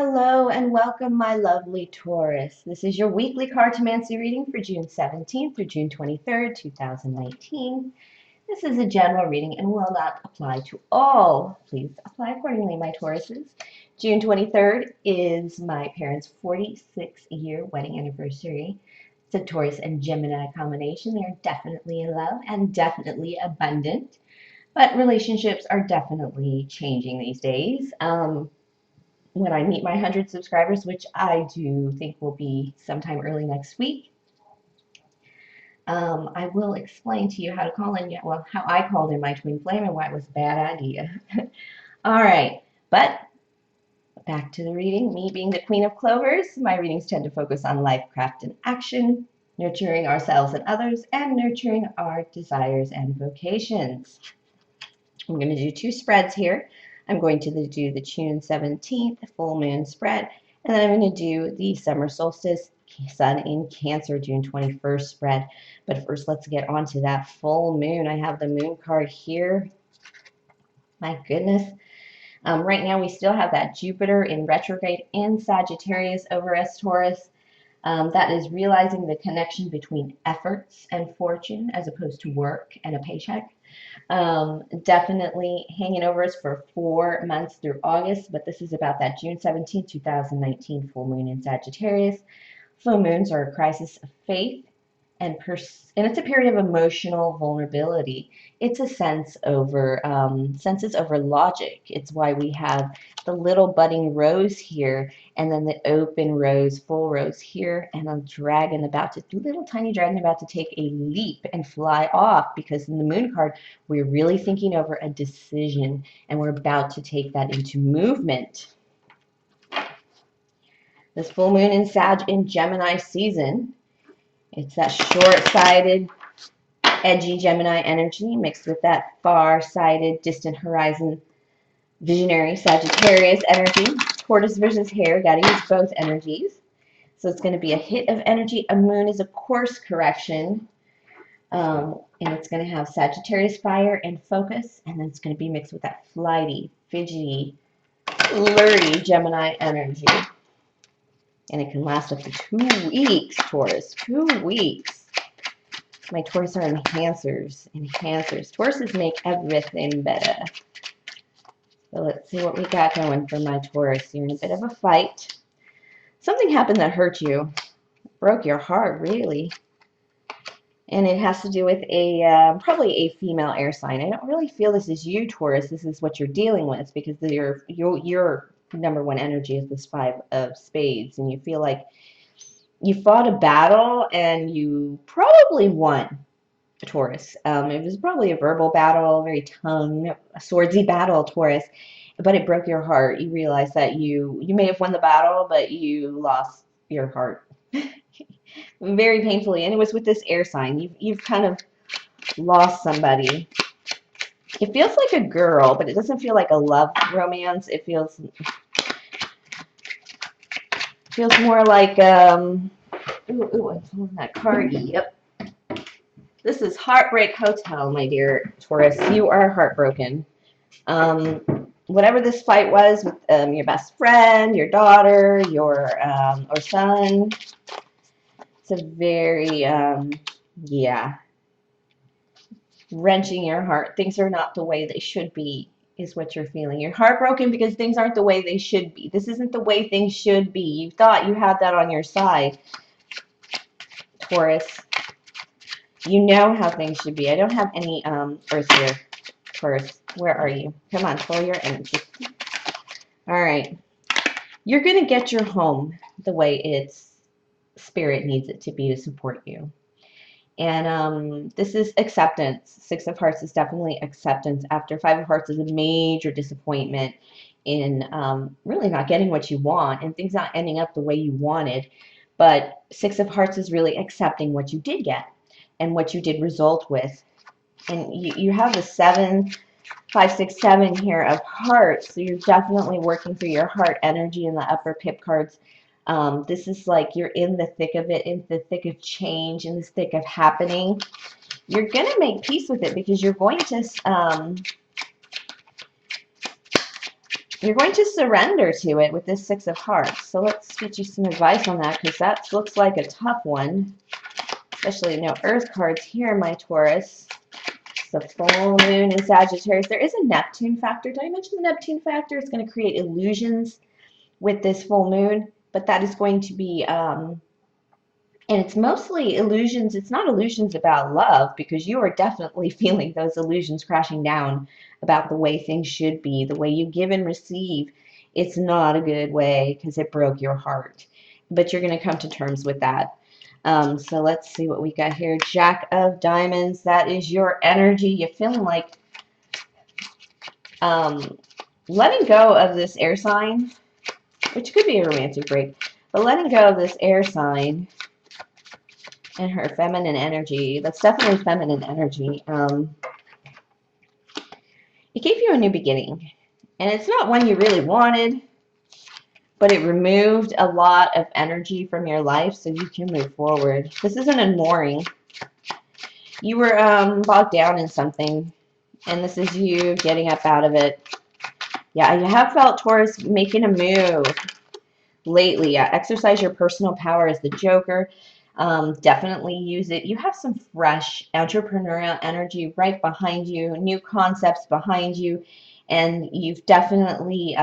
Hello and welcome, my lovely Taurus. This is your weekly Cartomancy reading for June 17th through June 23rd, 2019. This is a general reading and will not apply to all. Please apply accordingly, my Tauruses. June 23rd is my parents' 46-year wedding anniversary. It's a Taurus and Gemini combination. They are definitely in love and definitely abundant, but relationships are definitely changing these days. When I meet my 100 subscribers, which I do think will be sometime early next week, I will explain to you how to call in, well, how I called in my twin flame and why it was a bad idea. All right, but back to the reading. Me being the queen of clovers, my readings tend to focus on life, craft, and action, nurturing ourselves and others, and nurturing our desires and vocations. I'm going to do two spreads here. I'm going to do the June 17th full moon spread, and then I'm going to do the summer solstice sun in Cancer June 21st spread. But first, let's get on to that full moon. I have the moon card here. My goodness. Right now, we still have that Jupiter in retrograde in Sagittarius over us, Taurus. That is realizing the connection between efforts and fortune as opposed to work and a paycheck. Definitely hanging over us for 4 months through August, but this is about that June 17, 2019 full moon in Sagittarius. Full moons are a crisis of faith and it's a period of emotional vulnerability. It's a senses over logic. It's why we have the little budding rose here, and then the open rose, full rose here, and a dragon little tiny dragon about to take a leap and fly off, because in the moon card, we're really thinking over a decision, and we're about to take that into movement. This full moon in Gemini season, it's that short-sighted, edgy Gemini energy mixed with that far-sighted, distant horizon, visionary Sagittarius energy. Tortoise versus hare, got to use both energies. So it's going to be a hit of energy. A moon is a course correction, and it's going to have Sagittarius fire and focus, and then it's going to be mixed with that flighty, fidgety, flirty Gemini energy. And it can last up to 2 weeks, Taurus. 2 weeks. My Taurus are enhancers. Tauruses make everything better. So let's see what we got going for my Taurus. You're in a bit of a fight. Something happened that hurt you. Broke your heart, really. And it has to do with probably a female air sign. I don't really feel this is you, Taurus. This is what you're dealing with, because your number one energy is this 5 of spades, and you feel like you fought a battle and you probably won, Taurus. It was probably a verbal battle, very swordsy battle, Taurus, but it broke your heart. You realize that you may have won the battle, but you lost your heart very painfully, and it was with this air sign. You've kind of lost somebody. It feels like a girl, but it doesn't feel like a love romance. It feels more like I'm pulling that card. Yep. This is Heartbreak Hotel, my dear Taurus. You are heartbroken. Whatever this fight was with your best friend, your daughter, your or son, it's a very wrenching your heart. Things are not the way they should be, is what you're feeling. You're heartbroken because things aren't the way they should be. This isn't the way things should be. You thought you had that on your side, Taurus. You know how things should be. I don't have any Earth here, Taurus. Where are you? Come on, flow your energy. All right. You're going to get your home the way its spirit needs it to be to support you. And this is acceptance. 6 of Hearts is definitely acceptance after 5 of Hearts is a major disappointment in really not getting what you want and things not ending up the way you wanted. But 6 of Hearts is really accepting what you did get and what you did result with. And you have the 7, 5, 6, 7 here of hearts. So you're definitely working through your heart energy in the upper pip cards. This is like you're in the thick of it, in the thick of change, in the thick of happening. You're going to make peace with it because you're going to you're going to surrender to it with this Six of Hearts. So let's get you some advice on that, because that looks like a tough one. Especially no Earth cards here, my Taurus. It's the full moon in Sagittarius. There is a Neptune factor. Did I mention the Neptune factor? It's going to create illusions with this full moon, but that is going to be, and it's mostly illusions. It's not illusions about love, because you are definitely feeling those illusions crashing down about the way things should be, the way you give and receive. It's not a good way because it broke your heart, but you're going to come to terms with that. So let's see what we got here. Jack of Diamonds. That is your energy. You're feeling like letting go of this air sign, which could be a romantic break, but letting go of this air sign and her feminine energy. That's definitely feminine energy. It gave you a new beginning, and it's not one you really wanted, but it removed a lot of energy from your life so you can move forward. This isn't a mooring. You were bogged down in something, and this is you getting up out of it. Yeah, you have felt, Taurus, making a move lately. Exercise your personal power as the Joker. Definitely use it. You have some fresh entrepreneurial energy right behind you, new concepts behind you, and you've definitely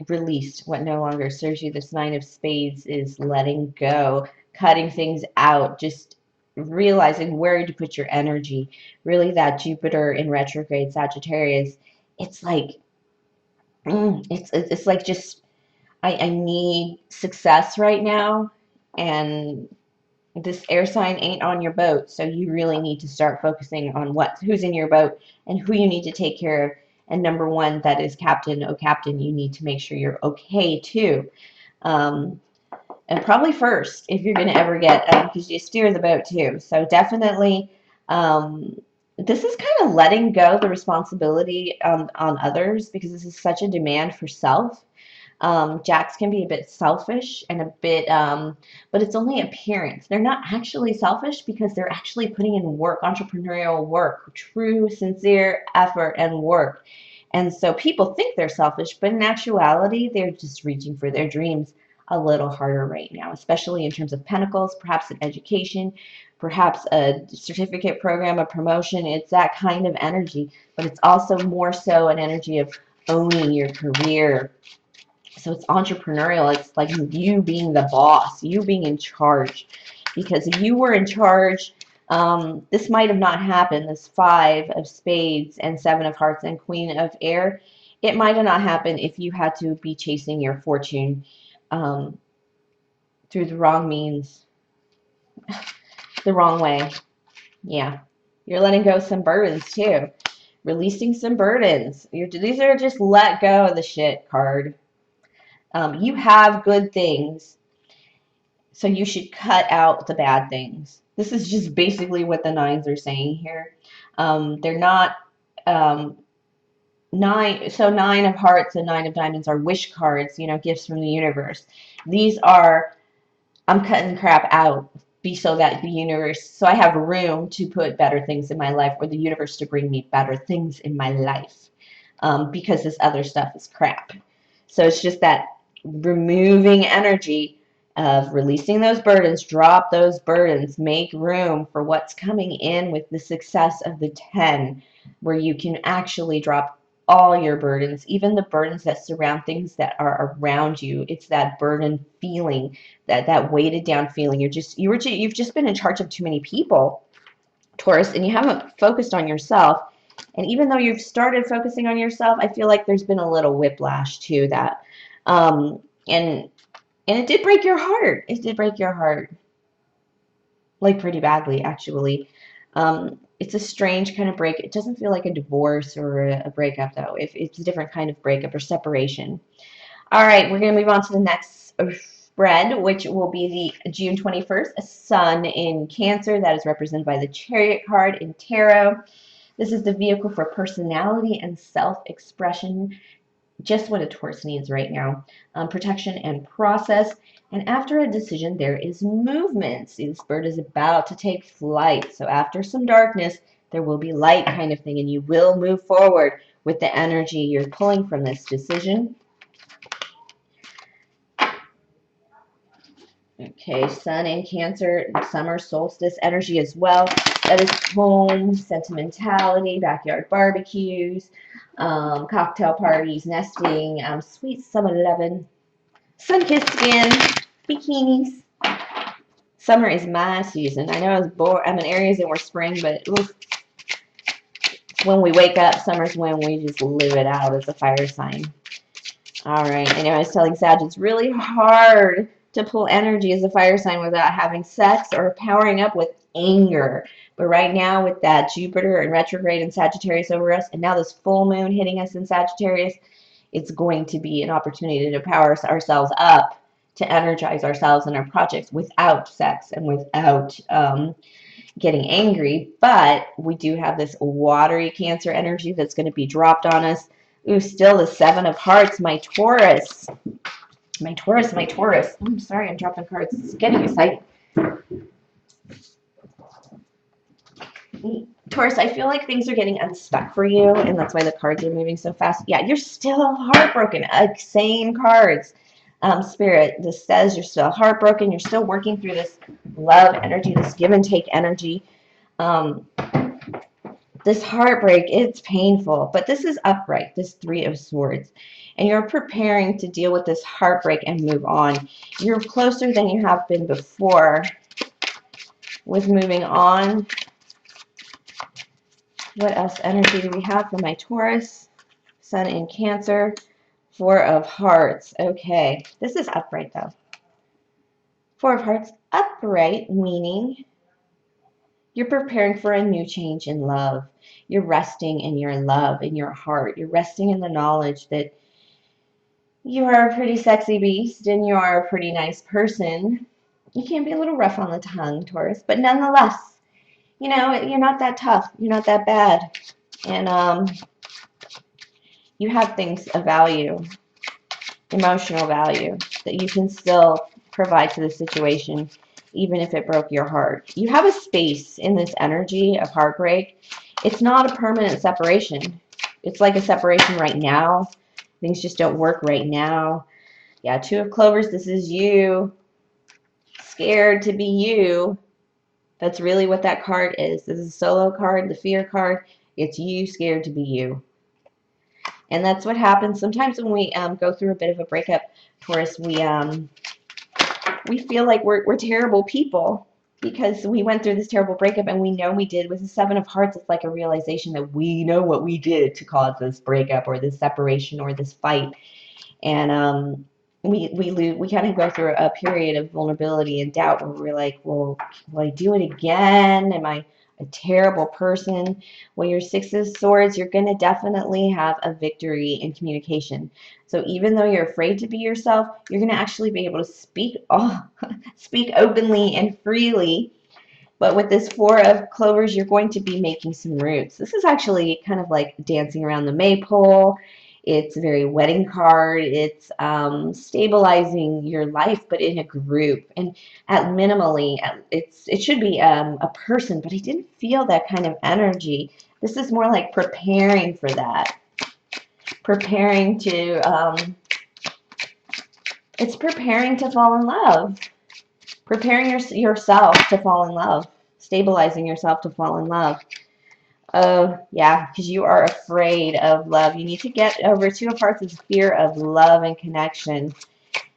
released what no longer serves you. This Nine of Spades is letting go, cutting things out, just realizing where to put your energy. Really, that Jupiter in retrograde Sagittarius, it's like, it's like just, I need success right now, and this air sign ain't on your boat, so you really need to start focusing on who's in your boat and who you need to take care of. And number one, that is Captain. Oh, Captain, you need to make sure you're okay too. And probably first, if you're going to ever get, because you steer the boat too. So definitely, this is kind of letting go the responsibility on others, because this is such a demand for self. Jacks can be a bit selfish and a bit, but it's only appearance. They're not actually selfish because they're actually putting in work, entrepreneurial work, true, sincere effort and work. And so people think they're selfish, but in actuality, they're just reaching for their dreams a little harder right now, especially in terms of pentacles, perhaps an education, perhaps a certificate program, a promotion. It's that kind of energy, but it's also more so an energy of owning your career. So it's entrepreneurial. It's like you being the boss, you being in charge. Because if you were in charge, this might have not happened. This Five of Spades and Seven of Hearts and Queen of Air, it might have not happened if you had to be chasing your fortune through the wrong means, the wrong way. Yeah. You're letting go of some burdens too. Releasing some burdens. These are just let go of the shit card. You have good things, so you should cut out the bad things. This is just basically what the nines are saying here. They're not nine. So Nine of Hearts and Nine of Diamonds are wish cards, gifts from the universe. These are, I'm cutting crap out so that the universe, so I have room to put better things in my life, or the universe to bring me better things in my life, because this other stuff is crap. So it's just that removing energy of releasing those burdens, drop those burdens, make room for what's coming in with the success of the 10, where you can actually drop all your burdens, even the burdens that surround things that are around you. It's that burden feeling, that weighted down feeling. You've just been in charge of too many people, Taurus, and you haven't focused on yourself. And even though you've started focusing on yourself, I feel like there's been a little whiplash to that. And it did break your heart. It did break your heart. Like pretty badly, actually. It's a strange kind of break. It doesn't feel like a divorce or a breakup, though. It's a different kind of breakup or separation. All right, we're going to move on to the next spread, which will be the June 21st, a sun in Cancer. That is represented by the Chariot card in Tarot. This is the vehicle for personality and self-expression, just what a Taurus needs right now. Protection and process. And after a decision, there is movement. See, this bird is about to take flight. So after some darkness, there will be light kind of thing, and you will move forward with the energy you're pulling from this decision. Okay, Sun in Cancer, summer solstice energy as well. That is home, sentimentality, backyard barbecues, cocktail parties, nesting, sweet summer loving, sun-kissed skin, bikinis. Summer is my season. I know I was bored. I'm in areas that were spring, but oof, when we wake up, summer's when we just live it out as a fire sign. All right. I know I was telling Sag it's really hard to pull energy as a fire sign without having sex or powering up with anger. But right now, with that Jupiter and retrograde in Sagittarius over us, and now this full moon hitting us in Sagittarius, it's going to be an opportunity to power ourselves up, to energize ourselves and our projects without sex and without getting angry. But we do have this watery Cancer energy that's going to be dropped on us. Ooh, still the Seven of Hearts, my Taurus. My Taurus, my Taurus. I'm sorry, I'm dropping cards. It's getting exciting. Taurus, I feel like things are getting unstuck for you, and that's why the cards are moving so fast. Yeah, you're still heartbroken. Same cards. Spirit, this says you're still heartbroken. You're still working through this love energy, this give and take energy. This heartbreak, it's painful, but this is upright, this Three of Swords. And you're preparing to deal with this heartbreak and move on. You're closer than you have been before with moving on. What else energy do we have for my Taurus? Sun in Cancer. Four of Hearts. Okay, this is upright though. Four of Hearts, upright, meaning you're preparing for a new change in love. You're resting in your love, in your heart. You're resting in the knowledge that you are a pretty sexy beast and you are a pretty nice person. You can be a little rough on the tongue, Taurus, but nonetheless, you know, you're not that tough. You're not that bad. And you have things of value, emotional value, that you can still provide to the situation, even if it broke your heart. You have a space in this energy of heartbreak. It's not a permanent separation. It's like a separation right now. Things just don't work right now. Yeah, Two of Clovers, this is you. Scared to be you. That's really what that card is. This is a solo card, the fear card. It's you scared to be you. And that's what happens sometimes when we go through a bit of a breakup, Taurus. We feel like we're terrible people because we went through this terrible breakup and we know we did. With the Seven of Hearts, it's like a realization that we know what we did to cause this breakup or this separation or this fight. And we kind of go through a period of vulnerability and doubt where we're like, well, will I do it again? Am I a terrible person? Well, your Six of Swords, you're going to definitely have a victory in communication. So even though you're afraid to be yourself, you're going to actually be able to speak openly and freely. But with this Four of Clovers, you're going to be making some roots. This is actually kind of like dancing around the maypole. It's a very wedding card. It's stabilizing your life, but in a group. And at minimally, it should be a person, but I didn't feel that kind of energy. This is more like preparing for that. Preparing to, it's preparing to fall in love. Preparing yourself to fall in love. Stabilizing yourself to fall in love. Oh, yeah, because you are afraid of love. You need to get over Two of Hearts' fear of love and connection.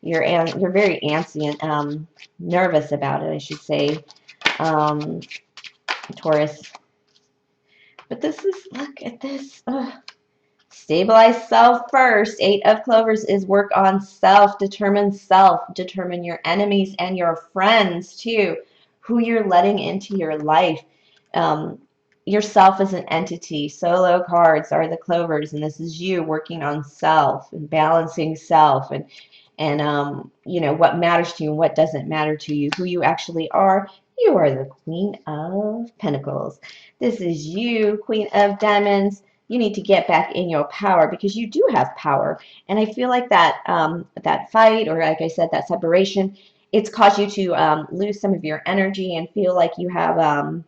You're very antsy and nervous about it, I should say, Taurus. But this is, look at this. Ugh. Stabilize self first. Eight of Clovers is work on self. Determine self. Determine your enemies and your friends, too. Who you're letting into your life. Yourself as an entity. Solo cards are the Clovers, and this is you working on self and balancing self and you know, what matters to you and what doesn't matter to you, who you actually are. You are the Queen of Pentacles. This is you, Queen of Diamonds. You need to get back in your power because you do have power. And I feel like that that fight, or like I said, that separation, it's caused you to lose some of your energy and feel like you have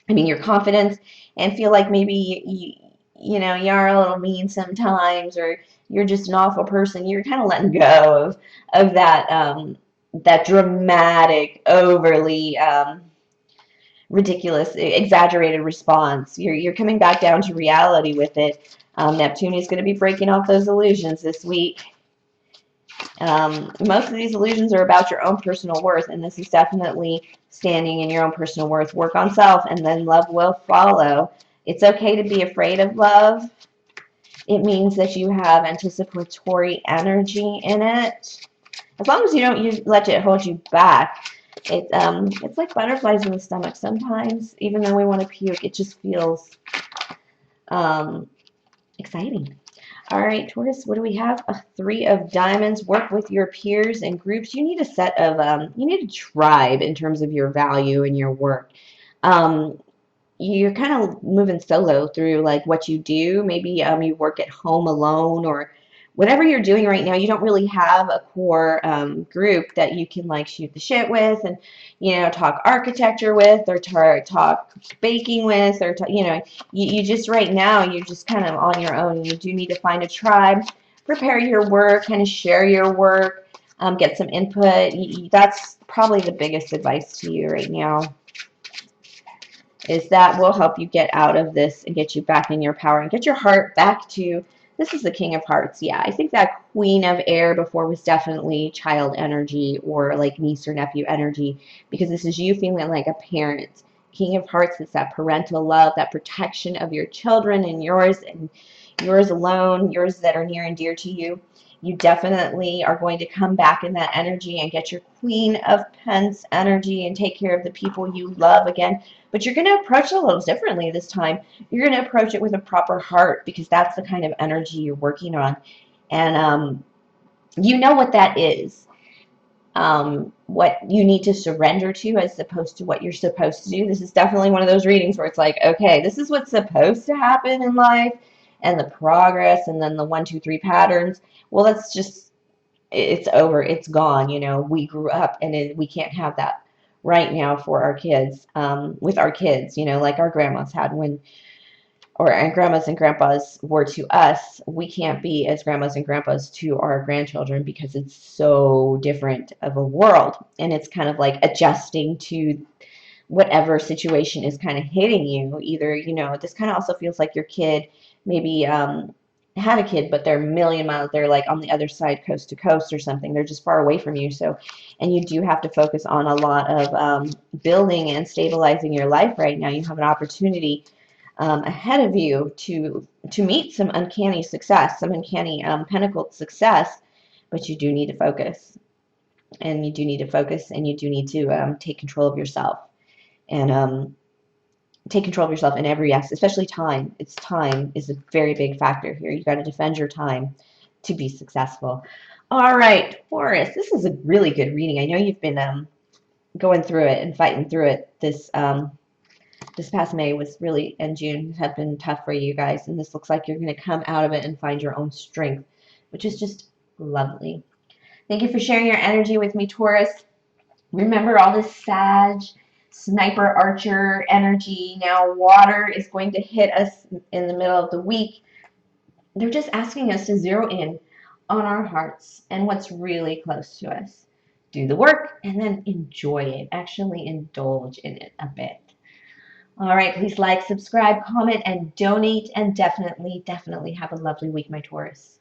your confidence, and feel like maybe you know, you are a little mean sometimes, or you're just an awful person. You're kind of letting go of that that dramatic, overly ridiculous, exaggerated response. You're coming back down to reality with it. Neptune is going to be breaking off those illusions this week. Most of these illusions are about your own personal worth, and this is definitely standing in your own personal worth. Work on self, and then love will follow. It's okay to be afraid of love. It means that you have anticipatory energy in it. As long as you don't let it hold you back. It's like butterflies in the stomach sometimes. Even though we want to puke, it just feels exciting. All right, Taurus, what do we have? A 3 of diamonds. Work with your peers and groups. You need a set of, you need a tribe in terms of your value and your work. You're kind of moving solo through like what you do. Maybe you work at home alone, or whatever you're doing right now. You don't really have a core group that you can like shoot the shit with, and talk architecture with, or talk baking with, or you just right now you're just kind of on your own. You do need to find a tribe, prepare your work, kind of share your work, get some input. That's probably the biggest advice to you right now, is that will help you get out of this and get you back in your power and get your heart back to, this is the King of Hearts. Yeah, I think that Queen of Air before was definitely child energy or like niece or nephew energy, because this is you feeling like a parent. King of Hearts is that parental love, that protection of your children and yours alone, yours that are near and dear to you. You definitely are going to come back in that energy and get your Queen of Pence energy and take care of the people you love again. But you're going to approach it a little differently this time. You're going to approach it with a proper heart, because that's the kind of energy you're working on. And you know what that is. What you need to surrender to as opposed to what you're supposed to do. This is definitely one of those readings where it's like, okay, this is what's supposed to happen in life, and the progress, and then the 1, 2, 3 patterns. Well, that's just, it's over. It's gone. We grew up, and we can't have that right now for our kids, with our kids, like our grandmas had and grandmas and grandpas were to us. We can't be as grandmas and grandpas to our grandchildren, because it's so different of a world, and it's kind of like adjusting to whatever situation is kind of hitting you. Either, this kind of also feels like your kid maybe had a kid, but they're a million miles, they're like on the other side, coast to coast or something. They're just far away from you. So, and you do have to focus on a lot of building and stabilizing your life right now. You have an opportunity ahead of you to meet some uncanny success, some uncanny pentacled success, but you do need to focus. And you do need to focus, and you do need to take control of yourself. And take control of yourself in every aspect, especially time. Time is a very big factor here. You got to defend your time to be successful. All right, Taurus, this is a really good reading. I know you've been going through it and fighting through it. This past May was really, and June have been tough for you guys, and this looks like you're going to come out of it and find your own strength, which is just lovely. Thank you for sharing your energy with me, Taurus. Remember all this Sag, sniper archer energy. Now water is going to hit us in the middle of the week. They're just asking us to zero in on our hearts and what's really close to us. Do the work and then enjoy it. Actually indulge in it a bit. All right, please like, subscribe, comment, and donate. And definitely, definitely have a lovely week, my Taurus.